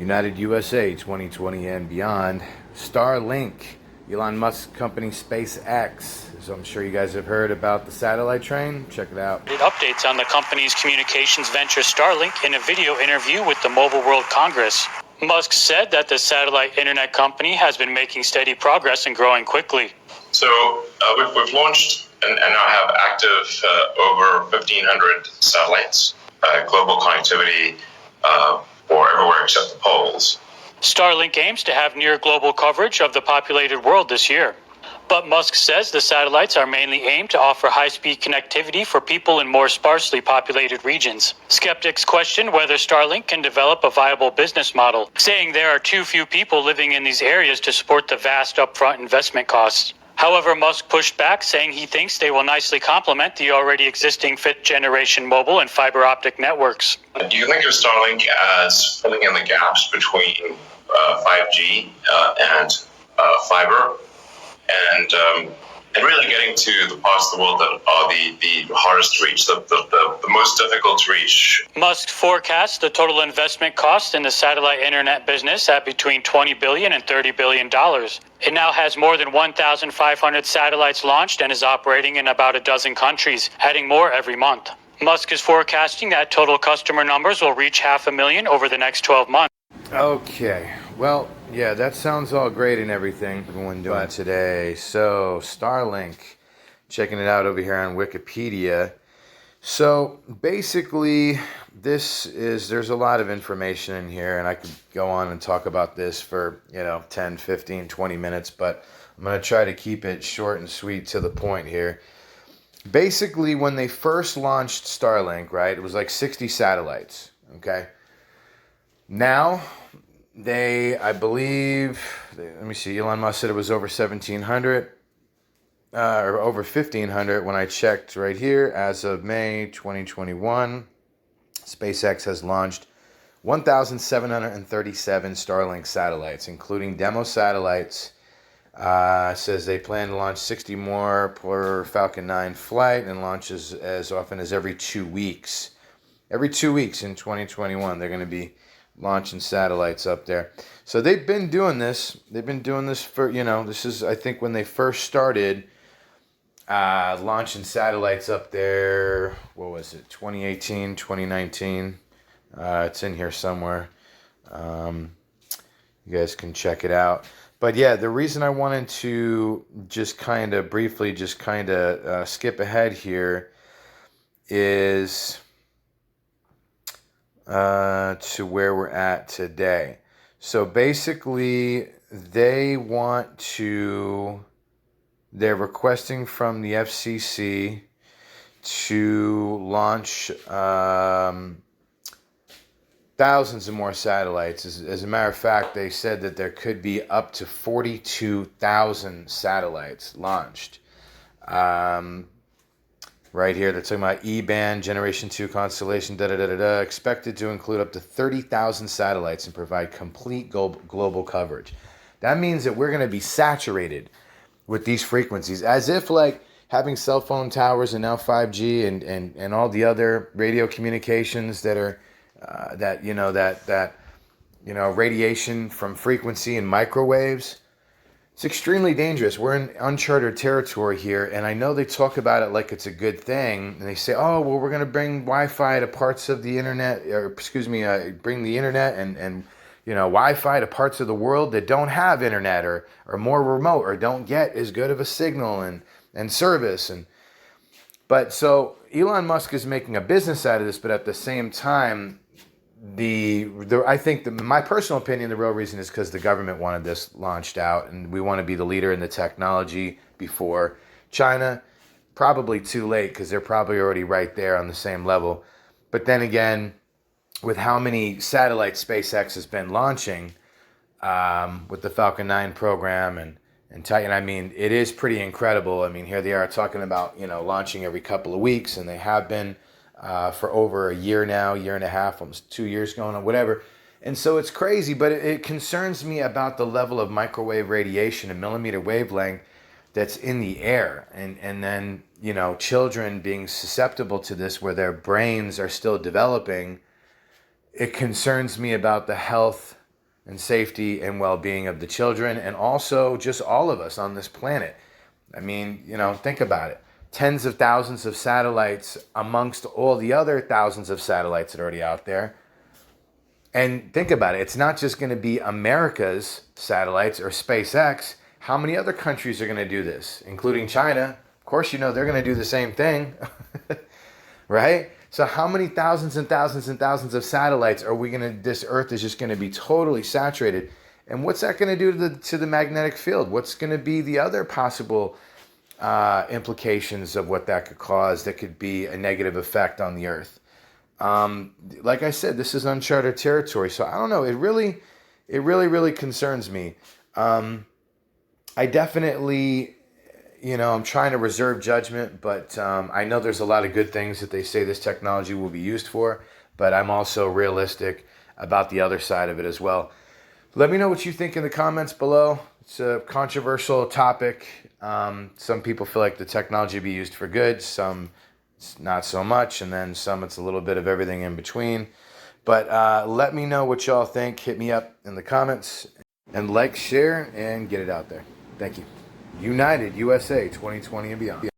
United USA 2020 and beyond. STARLINK, Elon Musk's company SpaceX. So I'm sure you guys have heard about the satellite train. Check it out. Updates on the company's communications venture Starlink in a video interview with the Mobile World Congress. Musk said that the satellite internet company has been making steady progress and growing quickly. So we've launched and now have active over 1,500 satellites, global connectivity for everywhere except the poles. Starlink aims to have near global coverage of the populated world this year. But Musk says the satellites are mainly aimed to offer high-speed connectivity for people in more sparsely populated regions. Skeptics question whether Starlink can develop a viable business model, saying there are too few people living in these areas to support the vast upfront investment costs. However, Musk pushed back, saying he thinks they will nicely complement the already existing fifth-generation mobile and fiber optic networks. Do you think of Starlink as filling in the gaps between 5G and fiber? And really getting to the parts of the world that are the hardest to reach, the most difficult to reach. Musk forecasts the total investment cost in the satellite internet business at between $20 billion and $30 billion. It now has more than 1,500 satellites launched and is operating in about a dozen countries, adding more every month. Musk is forecasting that total customer numbers will reach 500,000 over the next 12 months. Okay, well, yeah, that sounds all great and everything. Everyone doing today. So, Starlink, checking it out over here on Wikipedia. So, basically, there's a lot of information in here, and I could go on and talk about this for, 10, 15, 20 minutes, but I'm going to try to keep it short and sweet to the point here. Basically, when they first launched Starlink, right, it was like 60 satellites, okay? Now, I believe, let me see, Elon Musk said it was over 1,700, or over 1,500 when I checked right here. As of May 2021, SpaceX has launched 1,737 Starlink satellites, including demo satellites. Says they plan to launch 60 more per Falcon 9 flight and launches as often as every 2 weeks. Every 2 weeks in 2021, they're going to be launching satellites up there. So they've been doing this. They've been doing this for, this is, I think, when they first started launching satellites up there. What was it? 2018, 2019. It's in here somewhere. You guys can check it out. But yeah, the reason I wanted to just kind of briefly skip ahead here is to where we're at today. So basically, they're requesting from the FCC to launch thousands of more satellites. As a matter of fact, they said that there could be up to 42,000 satellites launched. Right here, they're talking about E-band, Generation 2 constellation, expected to include up to 30,000 satellites and provide complete global coverage. That means that we're going to be saturated with these frequencies, as if like having cell phone towers and now 5G and all the other radio communications that are, radiation from frequency and microwaves. It's extremely dangerous. We're in uncharted territory here, and I know they talk about it like it's a good thing, and they say, oh, well, we're going to bring Wi-Fi to parts of the internet, bring the internet and Wi-Fi to parts of the world that don't have internet or more remote or don't get as good of a signal and service. But so Elon Musk is making a business out of this, but at the same time, I think my personal opinion, the real reason is because the government wanted this launched out, and we want to be the leader in the technology before China. Probably too late because they're probably already right there on the same level. But then again, with how many satellites SpaceX has been launching with the Falcon 9 program and Titan, I mean, it is pretty incredible. I mean, here they are talking about launching every couple of weeks, and they have been for over a year now, year and a half, almost 2 years going on, whatever. And so it's crazy, but it concerns me about the level of microwave radiation and millimeter wavelength that's in the air. And then, children being susceptible to this where their brains are still developing. It concerns me about the health and safety and well-being of the children, and also just all of us on this planet. I mean, think about it. Tens of thousands of satellites amongst all the other thousands of satellites that are already out there. And think about it. It's not just going to be America's satellites or SpaceX. How many other countries are going to do this, including China? Of course, they're going to do the same thing, right? So how many thousands and thousands and thousands of satellites are we going to, this Earth is just going to be totally saturated. And what's that going to do to the magnetic field? What's going to be the other possible implications of what that could cause that could be a negative effect on the Earth? Like I said, this is uncharted territory. So I don't know. It really concerns me. I definitely, I'm trying to reserve judgment, but I know there's a lot of good things that they say this technology will be used for, but I'm also realistic about the other side of it as well. Let me know what you think in the comments below. It's a controversial topic. Some people feel like the technology be used for good, some not so much, and then some it's a little bit of everything in between. But let me know what y'all think. Hit me up in the comments and like, share, and get it out there. Thank you. United USA 2020 and beyond.